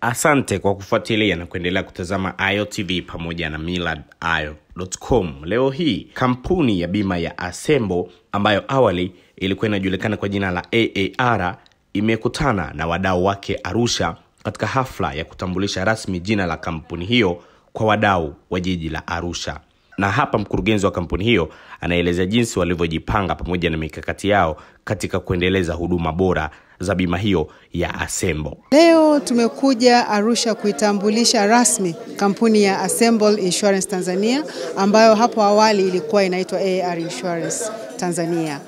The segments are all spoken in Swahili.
Asante kwa kufuatilia na kuendelea kutazama Ayo TV pamoja na millardayo.com. Leo hii kampuni ya bima ya Asembo ambayo awali ilikuwa inajulikana kwa jina la AAR imekutana na wadau wake Arusha katika hafla ya kutambulisha rasmi jina la kampuni hiyo kwa wadau wa jiji la Arusha. Na hapa mkurugenzi wa kampuni hiyo anaeleza jinsi walivyojipanga pamoja na mikakati yao katika kuendeleza huduma bora za bima hiyo ya Asembo. Leo tumekuja Arusha kuitambulisha rasmi kampuni ya Assemble Insurance Tanzania ambayo hapo awali ilikuwa inaitwa AAR Insurance Tanzania.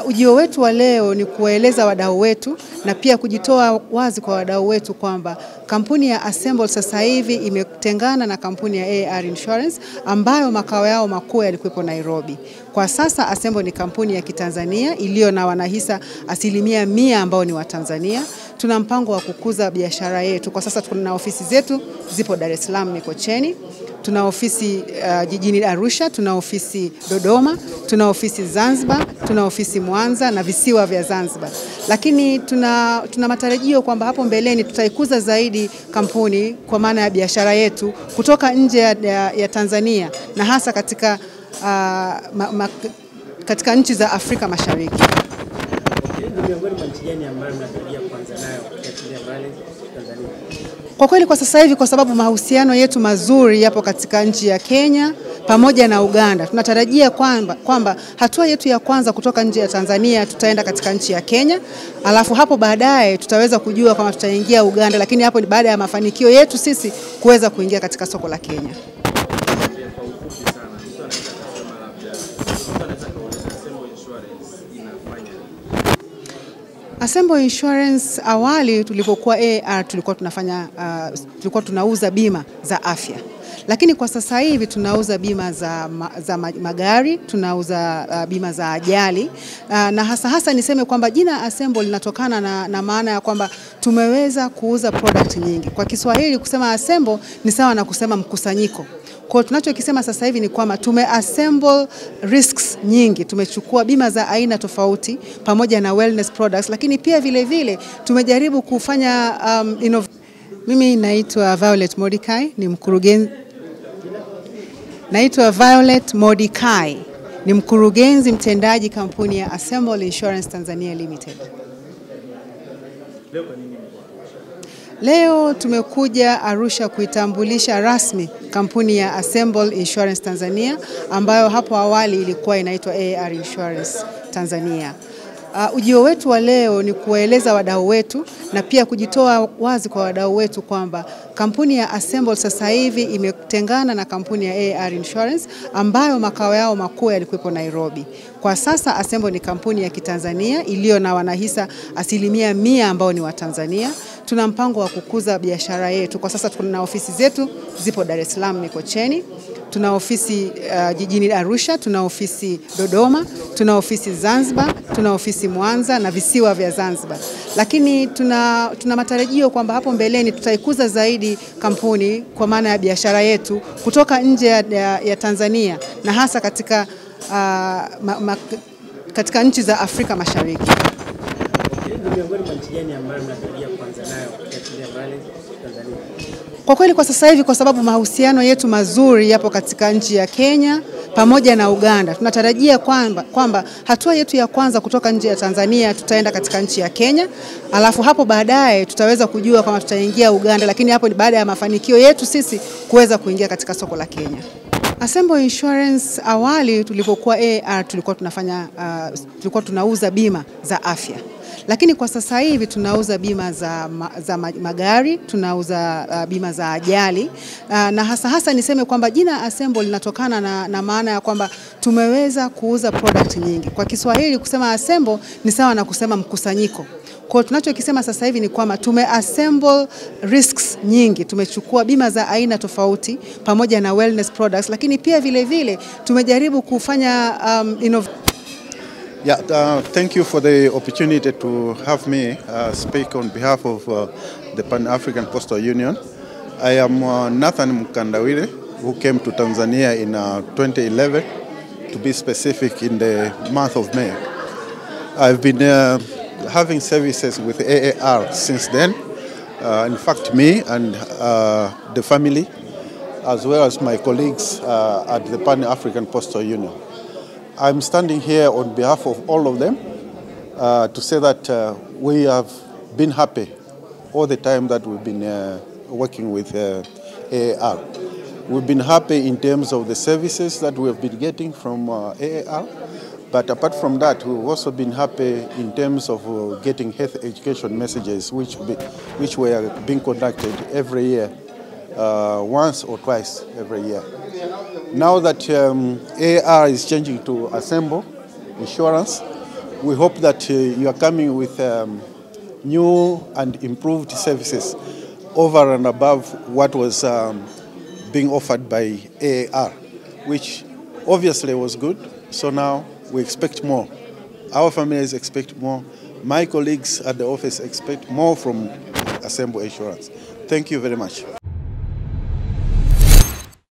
Ujio wetu wa leo ni kueleza wadau wetu na pia kujitoa wazi kwa wadau wetu kwamba kampuni ya Assemble sasa hivi imetengana na kampuni ya AAR Insurance ambayo makao yao makuu yalikuwa Nairobi. Kwa sasa Assemble ni kampuni ya Kitanzania iliyo na wanahisa 100% ambao ni wa Tanzania. Tuna mpango wa kukuza biashara yetu. Kwa sasa tuna ofisi zetu zipo Dar es Salaam Mikocheni. Tuna ofisi jijini Arusha, tuna ofisi Dodoma, tuna ofisi Zanzibar, tuna ofisi Mwanza na visiwa vya Zanzibar. Lakini tuna matarajio kwamba hapo mbeleni tutaikuza zaidi kampuni kwa maana ya biashara yetu kutoka nje ya Tanzania na hasa katika katika nchi za Afrika Mashariki. Kwa kweli kwa sasa hivi, kwa sababu mahusiano yetu mazuri yapo katika nchi ya Kenya pamoja na Uganda, tunatarajia kwamba hatua yetu ya kwanza kutoka nje ya Tanzania tutaenda katika nchi ya Kenya, alafu hapo baadaye tutaweza kujua kama tutaingia Uganda, lakini hapo ni baada ya mafanikio yetu sisi kuweza kuingia katika soko la Kenya. Assemble Insurance awali tulipokuwa AAR tulikuwa tunauza bima za afya. Lakini kwa sasa hivi tunauza bima za magari, tunauza bima za ajali. Na hasa niseme kwamba jina Assemble linatokana na maana ya kwamba tumeweza kuuza product nyingi. Kwa Kiswahili kusema Assemble ni sawa na kusema mkusanyiko. Kwa tunachokisema sasa hivi ni kwamba tumeassemble risks nyingi, tumechukua bima za aina tofauti pamoja na wellness products, lakini pia vile vile tumejaribu kufanya Mimi naitwa Violet Mordichai, ni mkurugenzi. Naitwa Violet Mordichai, ni mkurugenzi mtendaji kampuni ya Assemble Insurance Tanzania Limited. Leo tumekuja Arusha kuitambulisha rasmi kampuni ya Assemble Insurance Tanzania ambayo hapo awali ilikuwa inaitwa AAR Insurance Tanzania. Ujio wetu wa leo ni kueleza wadau wetu na pia kujitoa wazi kwa wadau wetu kwamba kampuni ya Assemble sasa hivi imetengana na kampuni ya AAR Insurance ambayo makao yao makuu yalikuwa Nairobi. Kwa sasa Assemble ni kampuni ya Kitanzania iliyo na wanahisa 100% ambao ni wa Tanzania. Tuna mpango wa kukuza biashara yetu. Kwa sasa tuna ofisi zetu zipo Dar es Salaam Mikocheni. Tuna ofisi jijini Arusha, tuna ofisi Dodoma, tuna ofisi Zanzibar, tuna ofisi Mwanza na visiwa vya Zanzibar. Lakini tuna matarajio kwamba hapo mbeleni tutaikuza zaidi kampuni kwa maana ya biashara yetu kutoka nje ya Tanzania na hasa katika katika nchi za Afrika Mashariki. Kwa kweli kwa sasa hivi, kwa sababu mahusiano yetu mazuri yapo katika nchi ya Kenya pamoja na Uganda, tunatarajia kwamba hatua yetu ya kwanza kutoka nje ya Tanzania tutaenda katika nchi ya Kenya, alafu hapo baadaye tutaweza kujua kama tutaingia Uganda, lakini hapo ni baada ya mafanikio yetu sisi kuweza kuingia katika soko la Kenya. Assemble Insurance awali tulipokuwa AAR tulikuwa tunauza bima za afya. Lakini kwa sasa hivi tunauza bima za magari, tunauza bima za ajali. Na hasa niseme kwamba jina Assemble linatokana na maana ya kwamba tumeweza kuuza product nyingi. Kwa Kiswahili kusema Assemble ni sawa na kusema mkusanyiko. Kwa tunachokisema sasa hivi ni kwamba tumeassemble risks nyingi, tumechukua bima za aina tofauti pamoja na wellness products, lakini pia vile vile tumejaribu kufanya thank you for the opportunity to have me speak on behalf of the Pan-African Postal Union. I am Nathan Mkandawile, who came to Tanzania in 2011, to be specific, in the month of May. I've been having services with AAR since then, In fact, me and the family, as well as my colleagues at the Pan-African Postal Union. I'm standing here on behalf of all of them to say that we have been happy all the time that we've been working with AAR. We've been happy in terms of the services that we have been getting from AAR, but apart from that, we've also been happy in terms of getting health education messages which were being conducted every year, once or twice every year. Now that AAR is changing to Assemble Insurance, we hope that you are coming with new and improved services over and above what was being offered by AAR, which obviously was good. So now we expect more. Our families expect more. My colleagues at the office expect more from Assemble Insurance. Thank you very much.